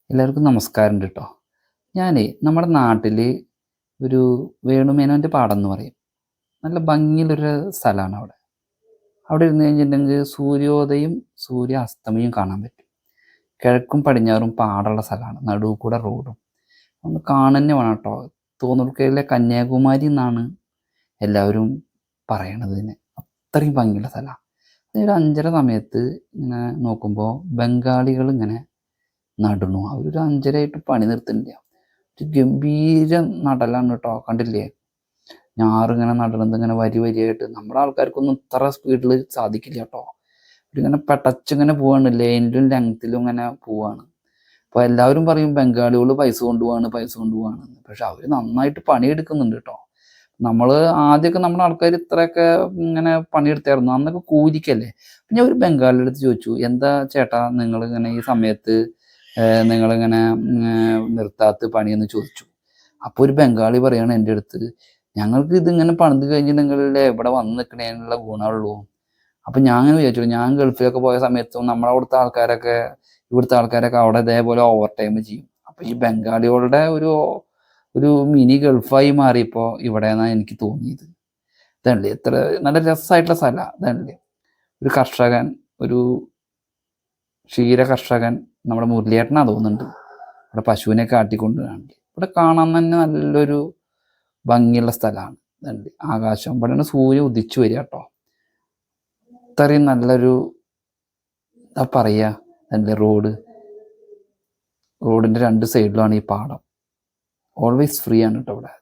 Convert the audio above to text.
എല്ലാവർക്കും നമസ്കാരം കേട്ടോ. ഞാനേ നമ്മുടെ നാട്ടിൽ ഒരു വേണുമേനോൻ്റെ പാടം എന്ന് പറയും. നല്ല ഭംഗിയുള്ളൊരു സ്ഥലമാണ് അവിടെ. അവിടെ ഇരുന്ന് കഴിഞ്ഞിട്ടുണ്ടെങ്കിൽ സൂര്യോദയം സൂര്യാസ്തമയം കാണാൻ പറ്റും. കിഴക്കും പടിഞ്ഞാറും പാടമുള്ള സ്ഥലമാണ്, നടുവ് കൂടെ റോഡും. ഒന്ന് കാണന്നെ വേണം കേട്ടോ. തോന്നൂർക്കരയിലെ കന്യാകുമാരി എന്നാണ് എല്ലാവരും പറയണത് ഇതിനെ. അത്രയും ഭംഗിയുള്ള സ്ഥലമാണ്. ഒരു 5:30 സമയത്ത് ഇങ്ങനെ നോക്കുമ്പോൾ ബംഗാളികൾ ഇങ്ങനെ നടണു. അവരൊരു 5:30 ആയിട്ട് പണി നിർത്തുന്നില്ല. ഒരു ഗംഭീര നടലാണ് കേട്ടോ. കണ്ടില്ലേ, ഞാറിങ്ങനെ നടണത് ഇങ്ങനെ വരി വരിയായിട്ട്. നമ്മുടെ ആൾക്കാർക്കൊന്നും ഇത്ര സ്പീഡിൽ സാധിക്കില്ല കേട്ടോ. ഇങ്ങനെ പെട്ടച്ചിങ്ങനെ പോവാണ്, ലൈനിലും ലെങ്ത്തിലും ഇങ്ങനെ പോവാണ്. അപ്പോൾ എല്ലാവരും പറയും ബംഗാളികൾ പൈസ കൊണ്ടുപോവാണ്, പൈസ കൊണ്ടുപോവാണ്. പക്ഷെ അവർ നന്നായിട്ട് പണിയെടുക്കുന്നുണ്ട് കേട്ടോ. നമ്മൾ ആദ്യമൊക്കെ നമ്മുടെ ആൾക്കാർ ഇത്രയൊക്കെ ഇങ്ങനെ പണിയെടുത്തായിരുന്നു, അന്നൊക്കെ കൂലിക്കല്ലേ. അപ്പം ഞാൻ ഒരു ബംഗാളിയുടെ അടുത്ത് ചോദിച്ചു, എന്താ ചേട്ടാ നിങ്ങളിങ്ങനെ ഈ സമയത്ത് നിങ്ങളിങ്ങനെ നിർത്താത്ത പണിയെന്ന് ചോദിച്ചു. അപ്പോൾ ഒരു ബംഗാളി പറയാണ് എൻ്റെ അടുത്ത്, ഞങ്ങൾക്ക് ഇതിങ്ങനെ പണിത് കഴിഞ്ഞിട്ടുണ്ടെങ്കിലല്ലേ ഇവിടെ വന്ന് നിൽക്കണേനുള്ള ഗുണമുള്ളൂ. അപ്പം ഞാൻ അങ്ങനെ വിചാരിച്ചു, ഞാൻ ഗൾഫിലൊക്കെ പോയ സമയത്തും നമ്മുടെ ഇവിടുത്തെ ആൾക്കാരൊക്കെ അവിടെ ഇതേപോലെ ഓവർ ടൈം ചെയ്യും. അപ്പോൾ ഈ ബംഗാളികളുടെ ഒരു ഒരു മിനി ഗൾഫായി മാറിയപ്പോൾ ഇവിടെ നിന്നാണ് എനിക്ക് തോന്നിയത്. ഇതല്ലേ എത്ര നല്ല രസമായിട്ടുള്ള സ്ഥലമാണ്. ഇതല്ലേ ഒരു കർഷകൻ, ഒരു ക്ഷീര കർഷകൻ, നമ്മുടെ മുരളിയേട്ടനാ തോന്നുന്നുണ്ട്, ഇവിടെ പശുവിനെയൊക്കെ ആട്ടിക്കൊണ്ട് കാണില്ല. ഇവിടെ കാണാൻ തന്നെ നല്ലൊരു ഭംഗിയുള്ള സ്ഥലമാണ്. ഇതല്ലേ ആകാശം, ഇവിടെയാണ് സൂര്യൻ ഉദിച്ചു വരിക കേട്ടോ. ഇത്രയും നല്ലൊരു എന്താ പറയുക, അതല്ലേ റോഡിൻ്റെ രണ്ട് സൈഡിലാണ് ഈ പാടം. ഓൾവേസ് ഫ്രീ ആണ് കേട്ടോ ഇവിടെ.